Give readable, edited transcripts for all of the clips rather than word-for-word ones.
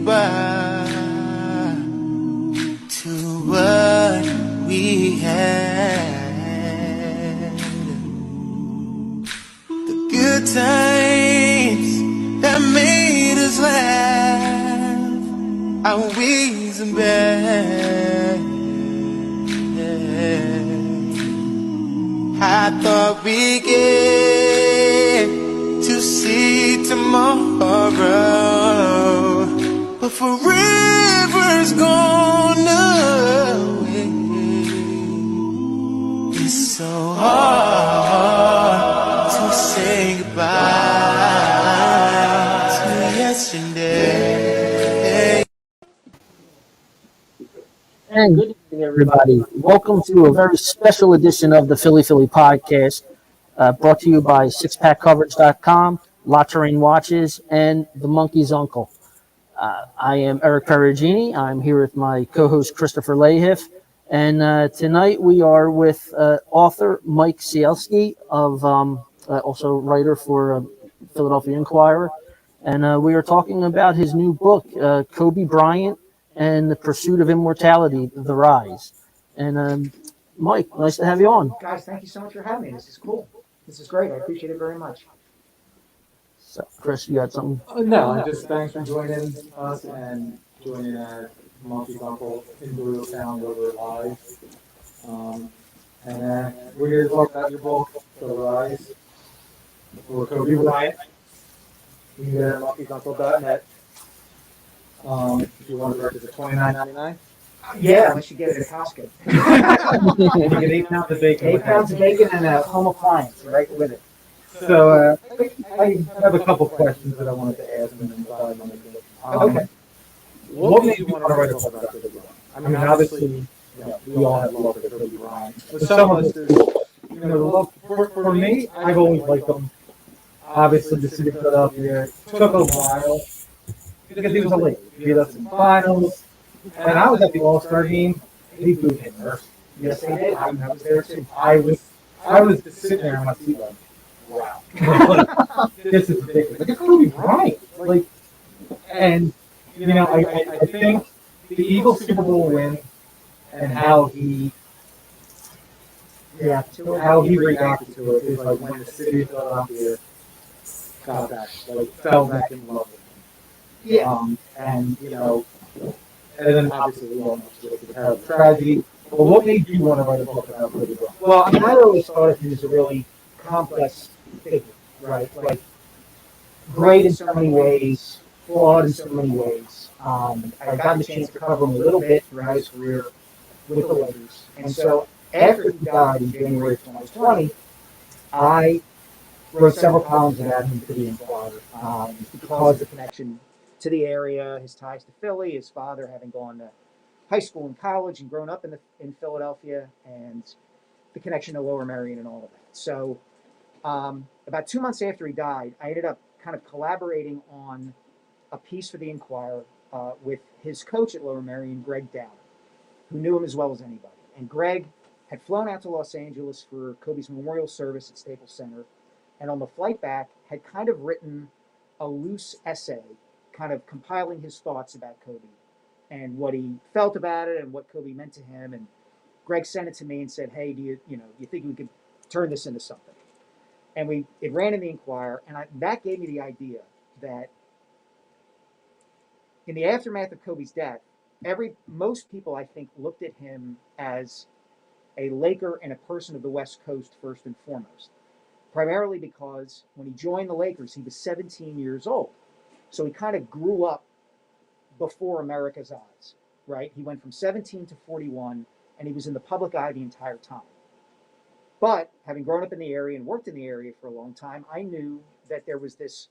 goodbye to what we had. The good times that made us laugh, always and bad. I thought we get to see tomorrow, but forever's gone away. It's so hard to say goodbye to yesterday. And good evening, everybody. Welcome to a very special edition of the Philly Podcast, brought to you by SixPackCoverage.com, La Terrain Watches, and The Monkey's Uncle. I am Eric Perugini. I'm here with my co-host Christopher Lahiff, and tonight we are with author Mike Sielski, of also writer for Philadelphia Inquirer, and we are talking about his new book, Kobe Bryant and the Pursuit of Immortality, The Rise. And Mike, nice to have you on. Guys, thank you so much for having me. This is cool. This is great. I appreciate it very much. So, Chris, you got something? No, just thanks for joining us and joining Monkey's Uncle in Doylestown where we're live. And we're here to talk about your book, The Rise, for Kobe Bryant. You can get it at monkeysuncle.net. If you want to purchase it, $29.99. Yeah, unless you get it at Costco. You get 8 pounds of bacon. 8 pounds of bacon and a home appliance right with it. So I have a couple questions that I wanted to ask and then decide on it. Okay. What made you want to write a book about Kobe Bryant? I mean, obviously, we all have love for Kobe Bryant. But some of us, there's, the love for me, I've always liked him. Obviously, the city of Philadelphia took a while because he was a late. He beat us in finals, and I was at the All-Star game. They booed him. Yes, they did. I was there too. I was just sitting there on my seat like, wow, this is ridiculous. Like, it's Kobe Bryant. Like, and I think the Eagles Super Bowl win and how he reacted to it is like when the city of Philadelphia got back, like fell back in love with him. Yeah. And then obviously we all know the terrible tragedy. But what made you want to write a book about Kobe Bryant? Well, I mean, I always thought of him as a really complex figure, right? Like, great in so many ways, flawed in so many ways. I got the chance to cover him a little bit throughout his career with the Lakers. And so after he died in January of 2020, I wrote several columns about him for the Inquirer because of the connection to the area, his ties to Philly, his father having gone to high school and college and grown up in Philadelphia, and the connection to Lower Merion and all of that. So about 2 months after he died, I ended up kind of collaborating on a piece for the Inquirer with his coach at Lower Merion, Greg Downer, who knew him as well as anybody. And Greg had flown out to Los Angeles for Kobe's memorial service at Staples Center, and on the flight back had kind of written a loose essay, kind of compiling his thoughts about Kobe and what he felt about it and what Kobe meant to him. And Greg sent it to me and said, "Hey, do you think we could turn this into something?" And it ran in the Inquirer, and that gave me the idea that in the aftermath of Kobe's death, most people, I think, looked at him as a Laker and a person of the West Coast first and foremost, primarily because when he joined the Lakers, he was 17 years old. So he kind of grew up before America's eyes, right? He went from 17 to 41, and he was in the public eye the entire time. But having grown up in the area and worked in the area for a long time, I knew that there was this,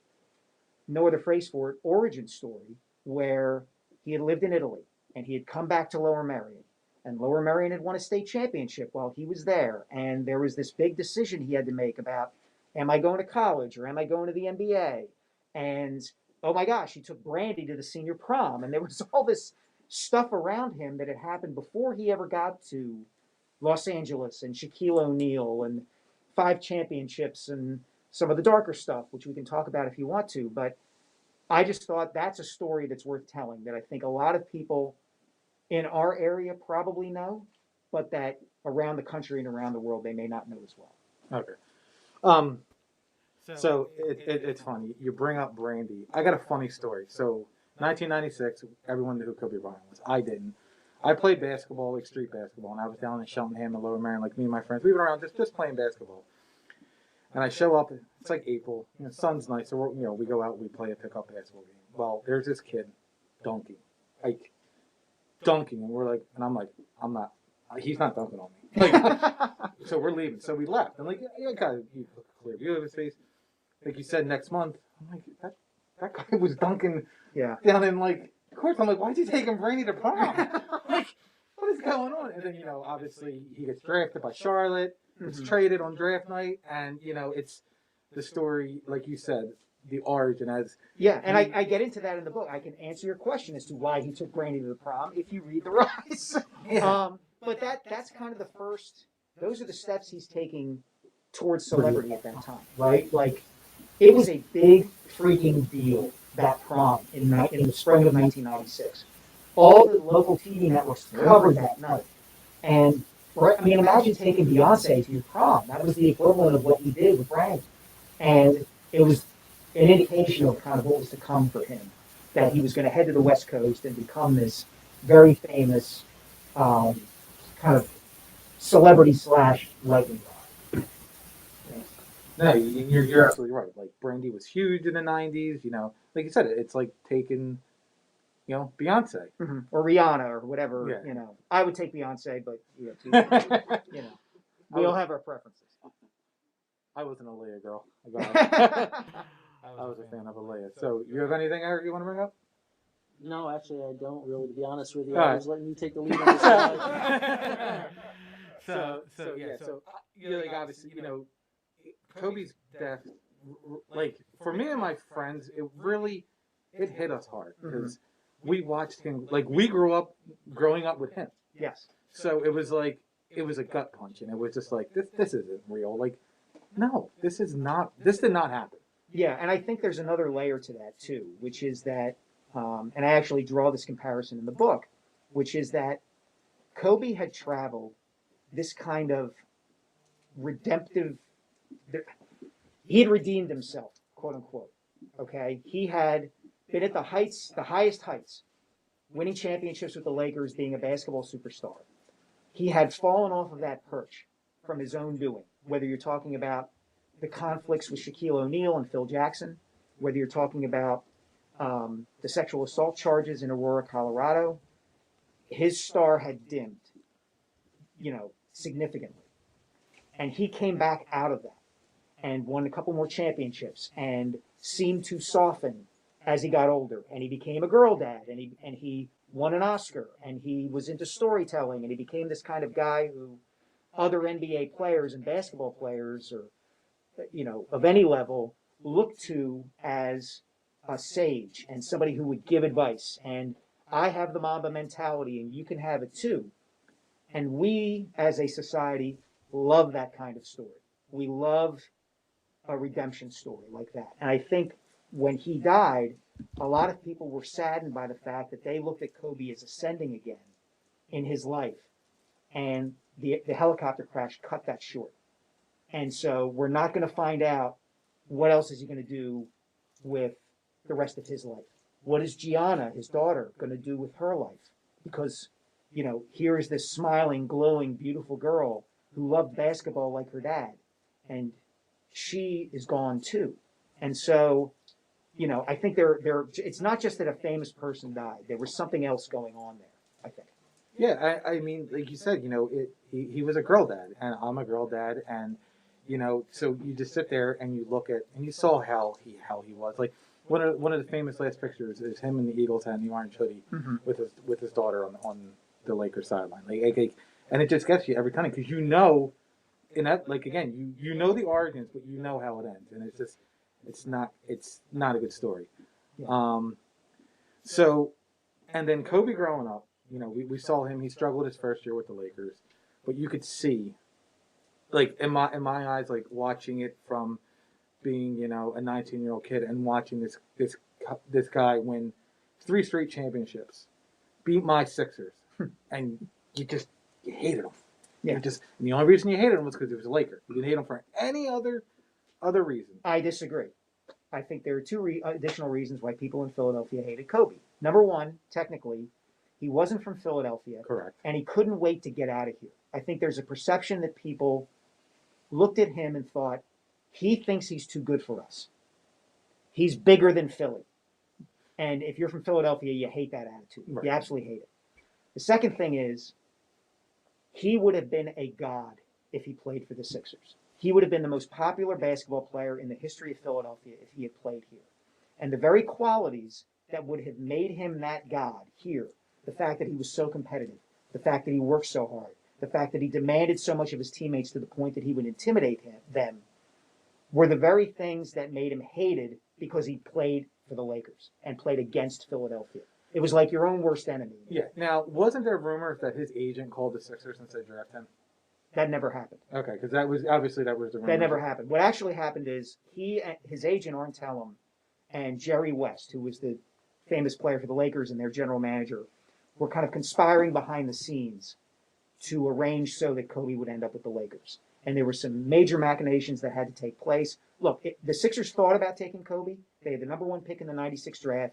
no other phrase for it, origin story where he had lived in Italy and he had come back to Lower Merion, and Lower Merion had won a state championship while he was there. And there was this big decision he had to make about, am I going to college or am I going to the NBA? And oh my gosh, he took Brandy to the senior prom. And there was all this stuff around him that had happened before he ever got to Los Angeles and Shaquille O'Neal and 5 championships and some of the darker stuff, which we can talk about if you want to. But I just thought that's a story that's worth telling, that I think a lot of people in our area probably know, but that around the country and around the world they may not know as well. Okay. Um, so it's funny. You bring up Brandy. I got a funny story. So 1996, everyone knew who Kobe Bryant was. I didn't. I played basketball, like street basketball, and I was down in Cheltenham and Lower Merion, like me and my friends. We went around just playing basketball. And I show up. It's like April. Sun's nice, so we go out. We play a pickup basketball game. Well, there's this kid dunking, like dunking, and I'm like, I'm not. He's not dunking on me. Like, so we're leaving. So we left. And yeah, guy, you clear view of his face. Like you said, next month. I'm like, that guy was dunking down in of course. I'm like, why'd you take him Brandy to prom? Like, what is going on? And then obviously he gets drafted by Charlotte. It's traded on draft night, and it's the story, like you said, the origin as and I get into that in the book. I can answer your question as to why he took Brandy to the prom if you read the rise. But that's kind of the first. Those are the steps he's taking towards celebrity at that time, right? Like, it was a big freaking deal, that prom in the spring of 1996. All the local TV networks covered that night, and I mean, imagine taking Beyonce to your prom. That was the equivalent of what he did with Brandy. And it was an indication of kind of what was to come for him, that he was going to head to the West Coast and become this very famous kind of celebrity / lightning rod. No, you're absolutely right. Like, Brandy was huge in the 90s. Like you said, it's like taking Beyonce or Rihanna or whatever. Yeah. I would take Beyonce, but we all have our preferences. I wasn't a Leia girl. I was a fan of a Leia. So, you have anything, Eric, you want to bring up? No, actually, I don't really. To be honest with you, All I right. was letting you take the lead on this one. So like, obviously, Kobe's death, like, for me and my friends, it hit us hard because we watched him, like, we growing up with him. Yes. So it was like, it was a gut punch, and it was just like, this isn't real. Like, no, this did not happen. Yeah, and I think there's another layer to that too, which is that, and I actually draw this comparison in the book, which is that Kobe had traveled this kind of redemptive, he had redeemed himself, quote unquote. Okay, he had been at the highest heights, winning championships with the Lakers, being a basketball superstar. He had fallen off of that perch from his own doing, whether you're talking about the conflicts with Shaquille O'Neal and Phil Jackson, whether you're talking about the sexual assault charges in Aurora, Colorado. His star had dimmed, significantly. And he came back out of that and won a couple more championships and seemed to soften as he got older. And he became a girl dad, and he won an Oscar, and he was into storytelling, and he became this kind of guy who other NBA players and basketball players, or of any level, looked to as a sage and somebody who would give advice. And I have the Mamba mentality, and you can have it too. And we, as a society, love that kind of story. We love a redemption story like that. And I think when he died, a lot of people were saddened by the fact that they looked at Kobe as ascending again in his life. And the helicopter crash cut that short. And so we're not going to find out what else is he going to do with the rest of his life. What is Gianna, his daughter, going to do with her life? Because, here is this smiling, glowing, beautiful girl who loved basketball like her dad. And she is gone too. And so, I think it's not just that a famous person died. There was something else going on there, I think. Yeah, I mean, like you said, he was a girl dad, and I'm a girl dad, and so you just sit there and you look at, and you saw how he was. Like, one of the famous last pictures is him in the Eagles hat and the orange hoodie with his daughter on the Lakers sideline. Like, and it just gets you every time because in that, like, again, you know the origins, but you know how it ends, and it's not a good story. Yeah. So, and then Kobe growing up, we saw him. He struggled his first year with the Lakers, but you could see, like, in my eyes, like, watching it from being, a 19-year-old kid and watching this this guy win 3 straight championships, beat my Sixers, and you hated him. Yeah. And the only reason you hated him was because he was a Laker. You didn't hate him for any other reason. I disagree. I think there are two additional reasons why people in Philadelphia hated Kobe. Number one, technically, he wasn't from Philadelphia. Correct. And he couldn't wait to get out of here. I think there's a perception that people looked at him and thought, he thinks he's too good for us. He's bigger than Philly. And if you're from Philadelphia, you hate that attitude. Right. You absolutely hate it. The second thing is, he would have been a god if he played for the Sixers. He would have been the most popular basketball player in the history of Philadelphia if he had played here. And the very qualities that would have made him that god here, the fact that he was so competitive, the fact that he worked so hard, the fact that he demanded so much of his teammates to the point that he would intimidate them, were the very things that made him hated because he played for the Lakers and played against Philadelphia. It was like your own worst enemy. Yeah. Now, wasn't there rumors that his agent called the Sixers and said draft him? That never happened. Okay, because that was the rumor. That never happened. What actually happened is his agent, Arn Tellem, and Jerry West, who was the famous player for the Lakers and their general manager, were kind of conspiring behind the scenes to arrange so that Kobe would end up with the Lakers. And there were some major machinations that had to take place. Look, the Sixers thought about taking Kobe. They had the number 1 pick in the '96 draft,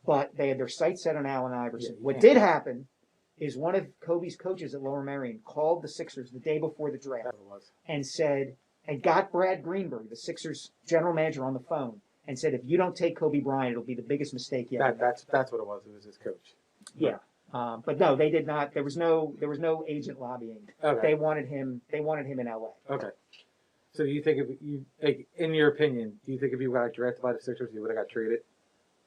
but they had their sights set on Allen Iverson. What did happen is one of Kobe's coaches at Lower Merion called the Sixers the day before the draft and said, and got Brad Greenberg, the Sixers general manager, on the phone and said, if you don't take Kobe Bryant, it'll be the biggest mistake you ever made. That's what it was. It was his coach. Yeah. But no, they did not. There was no agent lobbying. Okay. They wanted him in LA. Okay. So do you think in your opinion, do you think if you got drafted by the Sixers, you would have got traded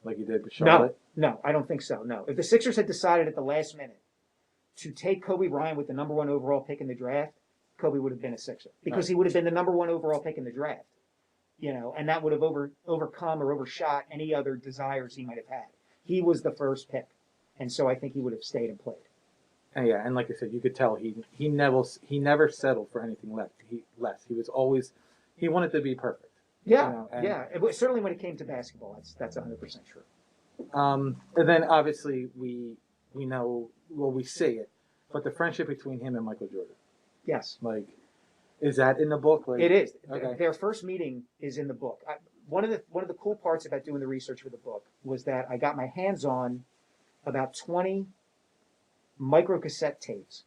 like you did with Charlotte? No, I don't think so. No. If the Sixers had decided at the last minute to take Kobe Bryant with the number 1 overall pick in the draft, Kobe would have been a Sixer because he would have been the number 1 overall pick in the draft. And that would have overcome or overshot any other desires he might have had. He was the first pick. And so I think he would have stayed and played. And like I said, you could tell he never settled for anything less. He was always, he wanted to be perfect. Yeah, certainly when it came to basketball, that's 100% true. And then obviously we know, well, we see it, but the friendship between him and Michael Jordan. Yes. Like, is that in the book? Like, it is. Okay. Their first meeting is in the book. One of the cool parts about doing the research for the book was that I got my hands on about 20 microcassette tapes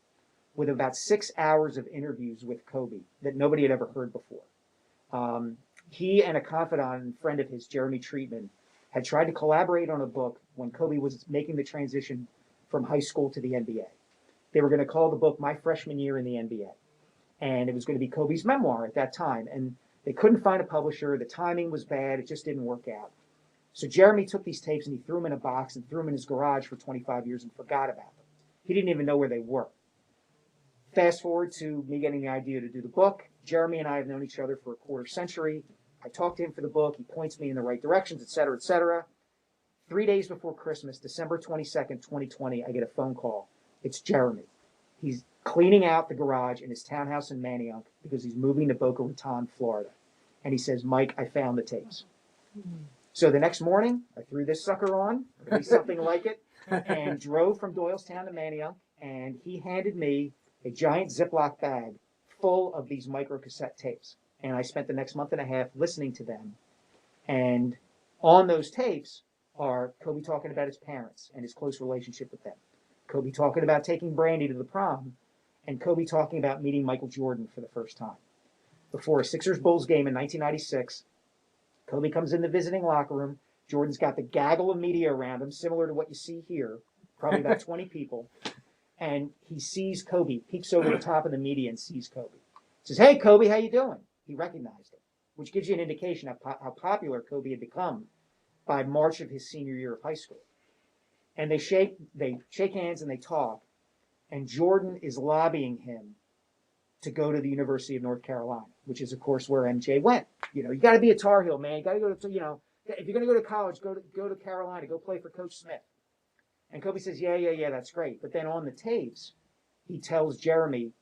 with about 6 hours of interviews with Kobe that nobody had ever heard before. He and a confidant and friend of his, Jeremy Treatman, had tried to collaborate on a book when Kobe was making the transition from high school to the NBA. They were going to call the book My Freshman Year in the NBA. And it was going to be Kobe's memoir at that time. And they couldn't find a publisher. The timing was bad. It just didn't work out. So Jeremy took these tapes and he threw them in a box and threw them in his garage for 25 years and forgot about them. He didn't even know where they were. Fast forward to me getting the idea to do the book. Jeremy and I have known each other for a quarter century. I talked to him for the book. He points me in the right directions, et cetera, et cetera. 3 days before Christmas, December 22nd, 2020, I get a phone call. It's Jeremy. He's cleaning out the garage in his townhouse in Manayunk because he's moving to Boca Raton, Florida. And he says, Mike, I found the tapes. So the next morning, I threw this sucker on, or at least something like it, and drove from Doylestown to Manayunk, and he handed me a giant Ziploc bag full of these microcassette tapes. And I spent the next month and a half listening to them. And on those tapes are Kobe talking about his parents and his close relationship with them. Kobe talking about taking Brandy to the prom, and Kobe talking about meeting Michael Jordan for the first time. Before a Sixers-Bulls game in 1996, Kobe comes in the visiting locker room. Jordan's got the gaggle of media around him, similar to what you see here, probably about 20 people. And he sees Kobe, peeks over the top of the media and sees Kobe. Says, hey, Kobe, how you doing? He recognized him, which gives you an indication of how popular Kobe had become by March of his senior year of high school. And they shake hands and they talk. And Jordan is lobbying him to go to the University of North Carolina, which is, of course, where MJ went. You got to be a Tar Heel, man. You got to go to, if you're going to go to college, go to Carolina, go play for Coach Smith. And Kobe says, yeah, that's great. But then on the tapes, he tells Jeremy,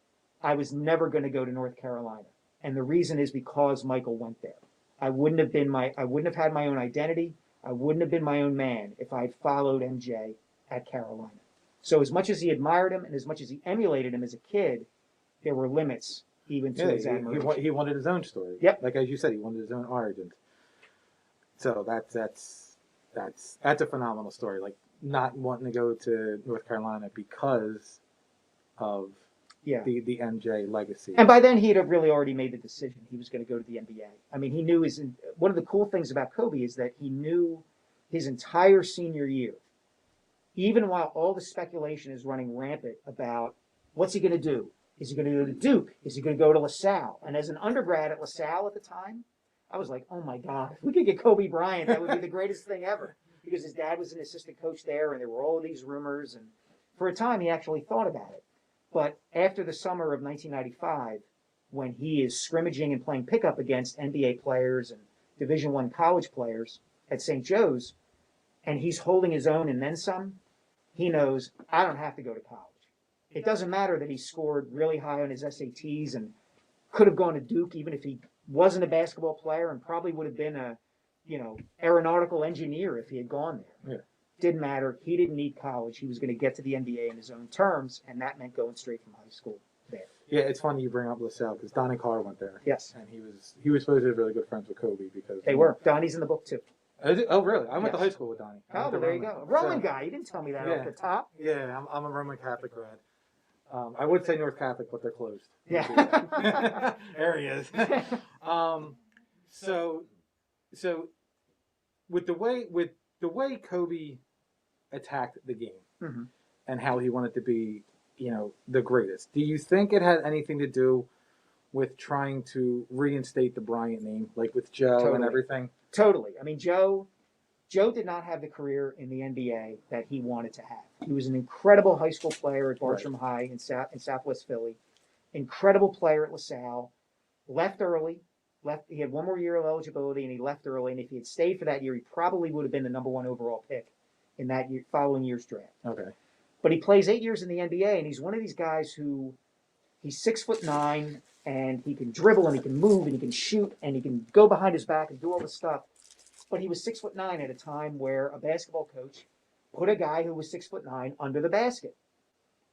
I was never going to go to North Carolina. And the reason is because Michael went there. I wouldn't have had my own identity. I wouldn't have been my own man if I had followed MJ at Carolina. So as much as he admired him and as much as he emulated him as a kid, there were limits even to his admiration. He wanted his own story. Yep. Like as you said, he wanted his own origins. So that's a phenomenal story. Like not wanting to go to North Carolina because of the MJ legacy. And by then, he had really already made the decision. He was going to go to the NBA. I mean, he knew one of the cool things about Kobe is that he knew his entire senior year, even while all the speculation is running rampant about what's he going to do? Is he going to go to Duke? Is he going to go to LaSalle? And as an undergrad at LaSalle at the time, I was like, oh my God, if we could get Kobe Bryant, that would be the greatest thing ever. Because his dad was an assistant coach there, and there were all of these rumors. And for a time, he actually thought about it. But after the summer of 1995, when he is scrimmaging and playing pickup against NBA players and Division I college players at St. Joe's, and he's holding his own and then some, he knows, I don't have to go to college. It doesn't matter that he scored really high on his SATs and could have gone to Duke even if he wasn't a basketball player and probably would have been a, aeronautical engineer if he had gone there. Yeah. Didn't matter. He didn't need college. He was going to get to the NBA in his own terms, and that meant going straight from high school there. Yeah, it's funny you bring up LaSalle because Donnie Carr went there. Yes. And he was supposed to be really good friends with Kobe because they were. Donnie's in the book too. Oh, really? I went to high school with Donnie. Oh, well, there you go. Roman guy. You didn't tell me that off the top. Yeah, I'm a Roman Catholic grad. I would say North Catholic, but they're closed. Yeah. There he is. So with the way Kobe attacked the game and how he wanted to be, the greatest, do you think it had anything to do with trying to reinstate the Bryant name, like with Joe and everything? Totally. I mean, Joe did not have the career in the NBA that he wanted to have. He was an incredible high school player at Bartram High in Southwest Philly, incredible player at LaSalle, left early. He had one more year of eligibility, and he left early. And if he had stayed for that year, he probably would have been the number one overall pick in that following year's draft. Okay. But he plays 8 years in the NBA, and he's one of these guys who he's 6'9", and he can dribble, and he can move, and he can shoot, and he can go behind his back and do all this stuff. But he was 6'9" at a time where a basketball coach put a guy who was 6'9" under the basket.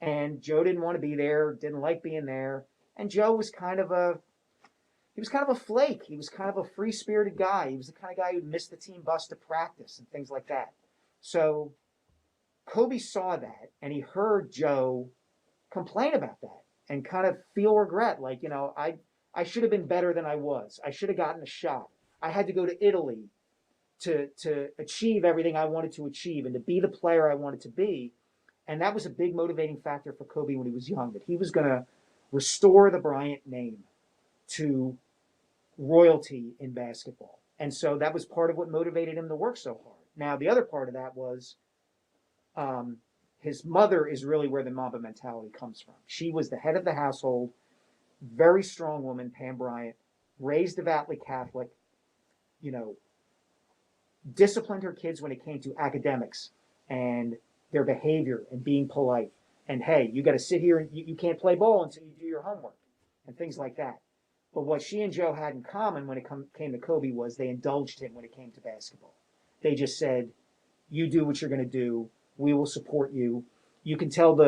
And Joe didn't want to be there, didn't like being there. And Joe was kind of a flake. He was kind of a free-spirited guy. He was the kind of guy who'd miss the team bus to practice and things like that. So Kobe saw that, and he heard Joe complain about that and kind of feel regret. Like, I should have been better than I was. I should have gotten a shot. I had to go to Italy to achieve everything I wanted to achieve and to be the player I wanted to be. And that was a big motivating factor for Kobe when he was young, that he was going to restore the Bryant name to royalty in basketball. And so that was part of what motivated him to work so hard. Now, the other part of that was his mother is really where the Mamba mentality comes from. She was the head of the household, very strong woman, Pam Bryant, raised devoutly Catholic, disciplined her kids when it came to academics and their behavior and being polite. And, hey, you got to sit here and you can't play ball until you do your homework and things like that. But what she and Joe had in common when it came to Kobe was they indulged him when it came to basketball. They just said, you do what you're going to do. We will support you. You can tell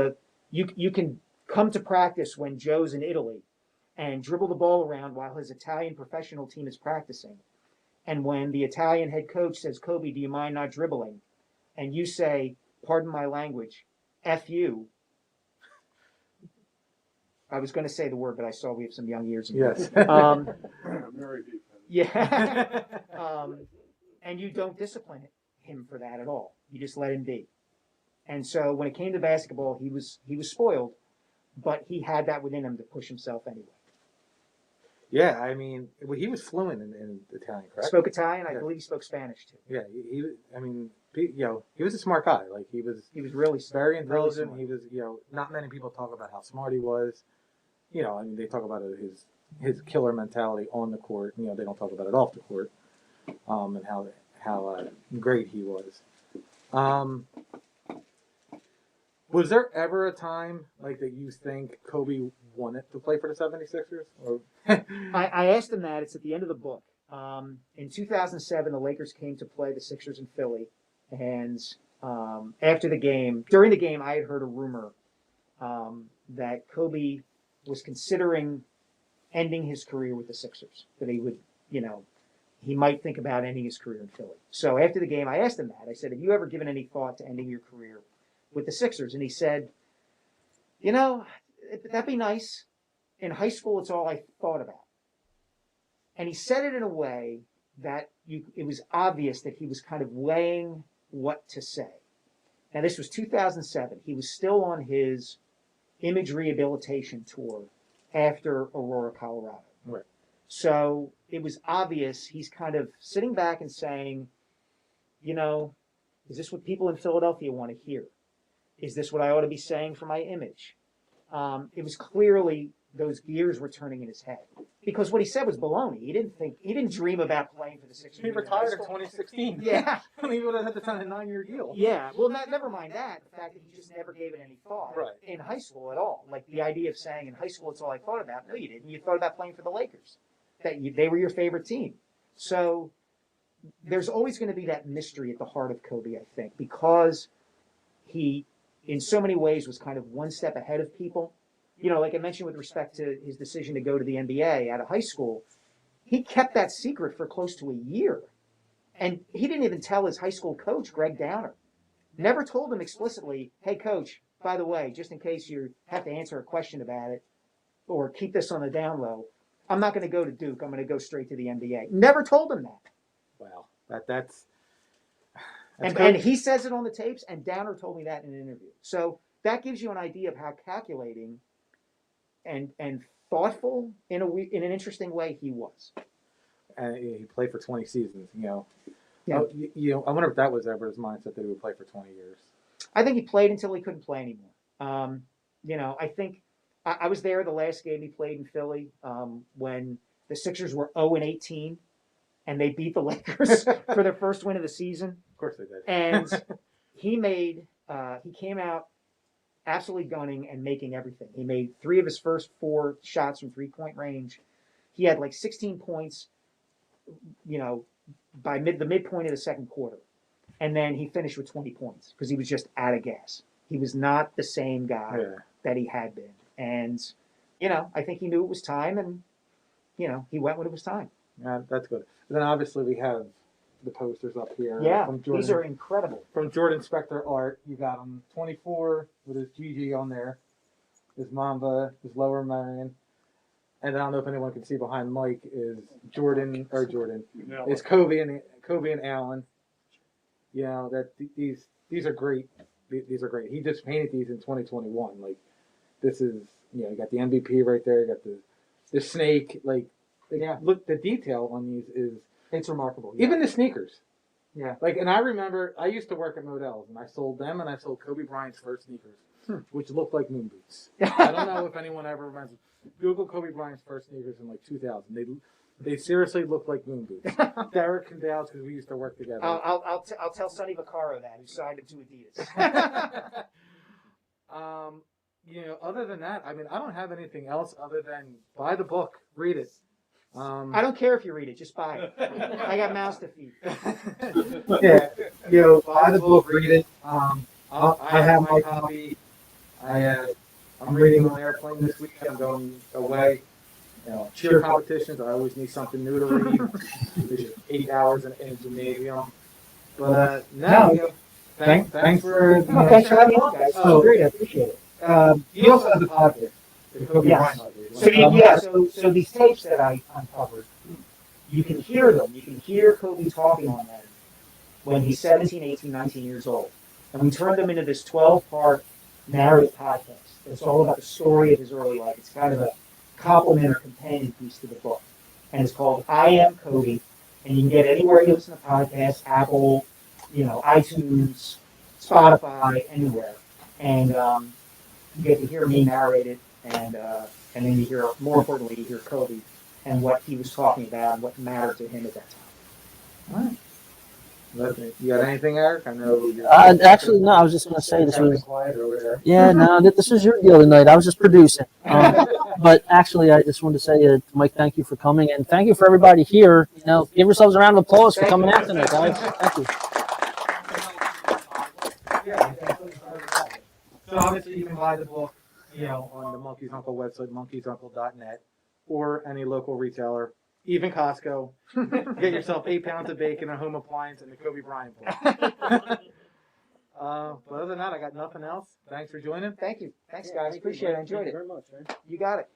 you can come to practice when Joe's in Italy and dribble the ball around while his Italian professional team is practicing. And when the Italian head coach says, Kobe, do you mind not dribbling? And you say, pardon my language, F you. I was going to say the word, but I saw we have some young ears. Yes. Very deep. Yeah. And you don't discipline him for that at all. You just let him be. And so when it came to basketball, he was spoiled, but he had that within him to push himself anyway. Yeah, I mean, he was fluent in Italian, correct? Spoke Italian. I believe he spoke Spanish too. Yeah, he was a smart guy. Like he was really very intelligent. Really he was, not many people talk about how smart he was. They talk about his killer mentality on the court. They don't talk about it off the court, and how great he was. Was there ever a time like that you think Kobe wanted to play for the 76ers? Or I asked him that. It's at the end of the book. In 2007, the Lakers came to play the Sixers in Philly, and after the game, during the game, I had heard a rumor that Kobe was considering ending his career with the Sixers. That he would, he might think about ending his career in Philly. So after the game, I asked him that. I said, "Have you ever given any thought to ending your career with the Sixers?" And he said, "That'd be nice. In high school, it's all I thought about." And he said it in a way that it was obvious that he was kind of weighing what to say. Now, this was 2007. He was still on his image rehabilitation tour after Aurora, Colorado. Right. So it was obvious he's kind of sitting back and saying, is this what people in Philadelphia want to hear? Is this what I ought to be saying for my image? It was clearly those gears were turning in his head because what he said was baloney. He didn't dream about playing for the Sixers. He retired in 2016. Yeah. He would have had to sign a 9-year deal. Yeah. Well, never mind that. The fact that he just never gave it any thought in high school at all. Like the idea of saying in high school it's all I thought about. No, you didn't. You thought about playing for the Lakers. They were your favorite team. So there's always going to be that mystery at the heart of Kobe, I think, because he, in so many ways, was kind of one step ahead of people. Like I mentioned with respect to his decision to go to the NBA out of high school, he kept that secret for close to a year. And he didn't even tell his high school coach, Greg Downer. Never told him explicitly, "Hey, coach, by the way, just in case you have to answer a question about it or keep this on the down low, I'm not going to go to Duke. I'm going to go straight to the NBA." Never told him that. Wow. That's and he says it on the tapes, and Downer told me that in an interview. So that gives you an idea of how calculating and thoughtful in an interesting way he was. And he played for 20 seasons. Yeah. I wonder if that was ever his mindset that he would play for 20 years. I think he played until he couldn't play anymore. I think I was there the last game he played in Philly when the Sixers were 0-18 and they beat the Lakers for their first win of the season. Of course they did. And he came out absolutely gunning and making everything. He made 3 of his first 4 shots from 3-point range. He had like 16 points, by the midpoint of the second quarter. And then he finished with 20 points because he was just out of gas. He was not the same guy that he had been. And, I think he knew it was time and, he went when it was time. Yeah, that's good. And then obviously we have the posters up here. Yeah, from Jordan, these are incredible. From Jordan Spector art. You got him 24 with his GG on there, his Mamba, his Lower Marion. And I don't know if anyone can see behind Mike is Jordan. It's Kobe and Allen. That these are great. These are great. He just painted these in 2021. Like this is you got the MVP right there. You got the snake. Look, the detail on these it's remarkable. Yeah. Even the sneakers. Yeah. And I remember I used to work at Modell's and I sold them and I sold Kobe Bryant's first sneakers, which looked like moon boots. I don't know if anyone ever remembers. Google Kobe Bryant's first sneakers in 2000. They seriously look like moon boots. Derek and Dale's because we used to work together. I'll tell Sonny Vaccaro that, who signed him to Adidas. Other than that, I don't have anything else other than buy the book, read it. I don't care if you read it, just buy it. I got mouths to feed. Yeah, buy the book, read it. I have my copy. I'm reading on the airplane this week. I'm going away. Cheer competitions. I always need something new to read. There's just 8 hours in a gymnasium. But thanks for Thanks for having me on, guys. Oh, Great, I appreciate it. you also have the podcast. The Kobe Yes. Bryant. So these tapes that I uncovered, you can hear them. You can hear Kobe talking on them when he's 17, 18, 19 years old. And we turned them into this 12-part narrative podcast. It's all about the story of his early life. It's kind of a complement or companion piece to the book. And it's called I Am Kobe. And you can get it anywhere you listen to podcasts, Apple, iTunes, Spotify, anywhere. And you get to hear me narrate it. And then you hear, more importantly, you hear Kobe and what he was talking about and what mattered to him at that time. All right. Listen, you got anything, Eric? I know. Actually, no. I was just going to say this was. quiet over there. Yeah, no, this was your deal tonight. I was just producing. But actually, I just wanted to say, Mike, thank you for coming, and thank you for everybody here. You know, give yourselves a round of applause for coming out tonight, guys. Thank you. So obviously you can buy the book, on the Monkey's Uncle website, monkeysuncle.net, or any local retailer, even Costco. Get yourself 8 pounds of bacon, a home appliance, and the Kobe Bryant book. But other than that, I got nothing else. Thanks for joining. Thank you. Thanks, guys. Appreciate it. I enjoyed it. very much. You got it.